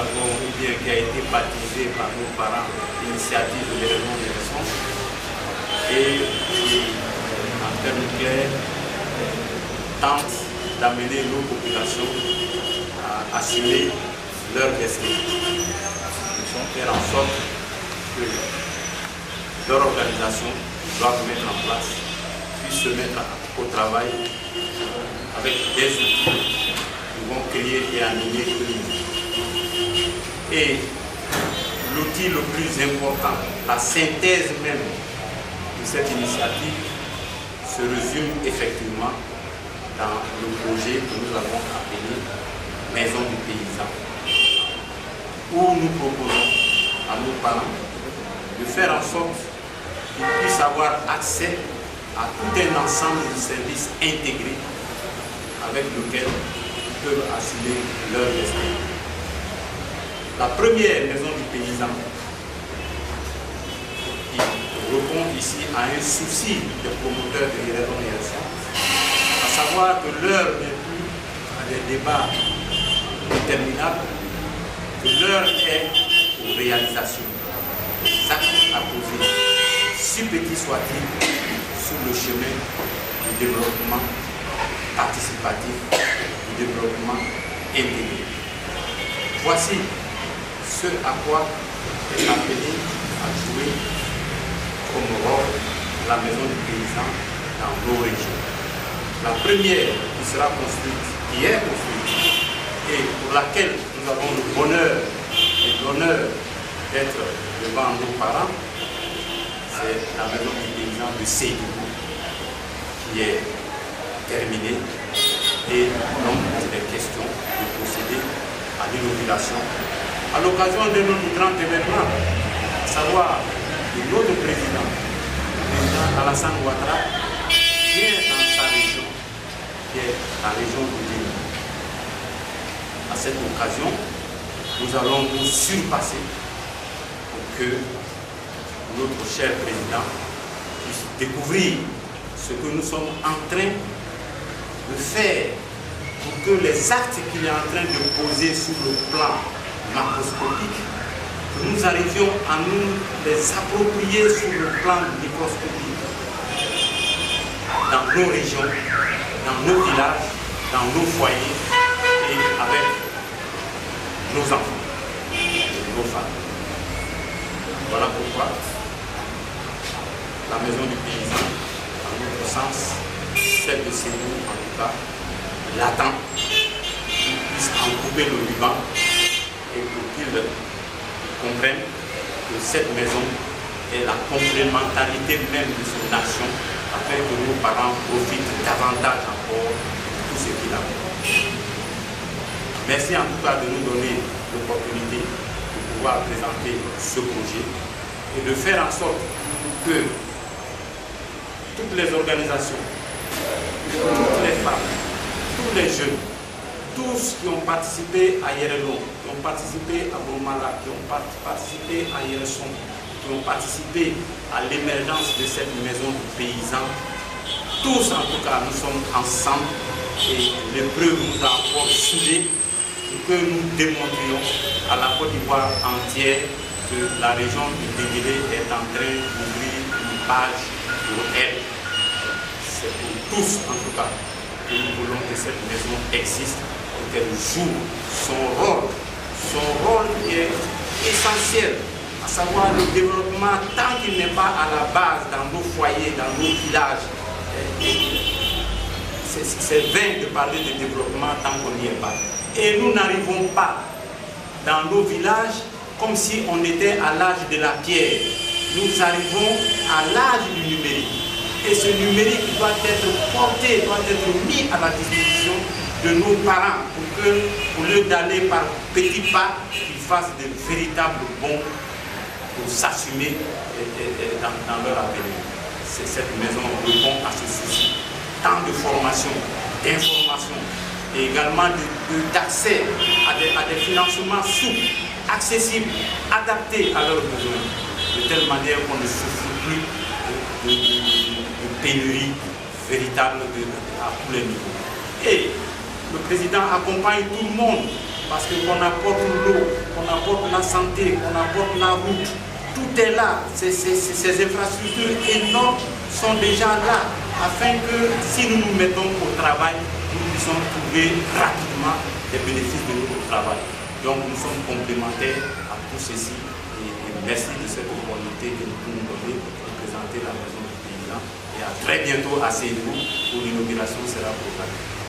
avons, ou bien qui a été baptisé par nos parents, l'initiative de l'événement de naissance, et qui, en termes clairs, tente d'amener nos populations à assumer leur destin. Ils vont faire en sorte que leur organisation doivent mettre en place, puisse se mettre au travail avec des outils qui vont créer et animer le monde. Et l'outil le plus important, la synthèse même de cette initiative, se résume effectivement dans le projet que nous avons appelé Maison du Paysan, où nous proposons à nos parents de faire en sorte qu'ils puissent avoir accès à tout un ensemble de services intégrés avec lesquels ils peuvent assumer leur destin. La première maison du paysan qui répond ici à un souci des promoteurs de Yerevan Yereson, à savoir que l'heure n'est plus à des débats interminables, que l'heure est aux réalisations, des actes à poser, si petits soient-ils, sur le chemin du développement participatif, du développement intégré. Voici ce à quoi est appelé à jouer comme rôle la maison du paysan dans nos régions. La première qui sera construite, qui est construite, et pour laquelle nous avons le bonheur et l'honneur d'être devant nos parents, c'est la maison du paysan de Sédougou qui est terminée, et donc il est question de procéder à l'inauguration à l'occasion de notre grand événement, à savoir que notre président, le président Alassane Ouattara, vient dans sa région, qui est la région de Guinée. À cette occasion, nous allons nous surpasser pour que notre cher président puisse découvrir ce que nous sommes en train de faire pour que les actes qu'il est en train de poser sur le plan macroscopique, que nous arrivions à nous les approprier sur le plan microscopique dans nos régions, dans nos villages, dans nos foyers et avec nos enfants, nos femmes. Voilà pourquoi la maison du paysan, en notre sens, celle de Sédou en tout cas, l'attend, qu'il puisse en couper le ruban et pour qu'ils comprennent que cette maison est la complémentarité même de son action afin que nos parents profitent davantage encore de tout ce qu'il a. Merci en tout cas de nous donner l'opportunité de pouvoir présenter ce projet et de faire en sorte que toutes les organisations, toutes les femmes, tous les jeunes, tous qui ont participé à Yerelon, qui ont participé à Bromala, qui ont participé à Yereson, qui ont participé à l'émergence de cette maison de paysans, tous en tout cas nous sommes ensemble et l'épreuve nous a encore soudés pour que nous démontrions à la Côte d'Ivoire entière que la région du Déguélé est en train d'ouvrir une page pour elle. C'est pour tous en tout cas que nous voulons que cette maison existe et qu'elle joue son rôle qui est essentiel, à savoir le développement tant qu'il n'est pas à la base dans nos foyers, dans nos villages. C'est vain de parler de développement tant qu'on n'y est pas. Et nous n'arrivons pas dans nos villages comme si on était à l'âge de la pierre. Nous arrivons à l'âge du numérique. Et ce numérique doit être porté, doit être mis à la disposition de nos parents pour que, au lieu d'aller par petits pas, ils fassent de véritables bons pour s'assumer dans leur avenir. Cette maison répond à ce souci. Tant de formation, d'information et également d'accès à des financements souples, accessibles, adaptés à leurs besoins, de telle manière qu'on ne souffre plus de pénurie véritable à tous les niveaux. Et le président accompagne tout le monde parce qu'on apporte l'eau, qu'on apporte la santé, qu'on apporte la route. Tout est là. Ces infrastructures énormes sont déjà là, afin que si nous nous mettons au travail, nous puissions trouver rapidement les bénéfices de notre travail. Donc nous sommes complémentaires à tout ceci et merci de cette opportunité que nous nous donner de présenter la maison du paysan et à très bientôt à Sédou où l'inauguration sera programmée.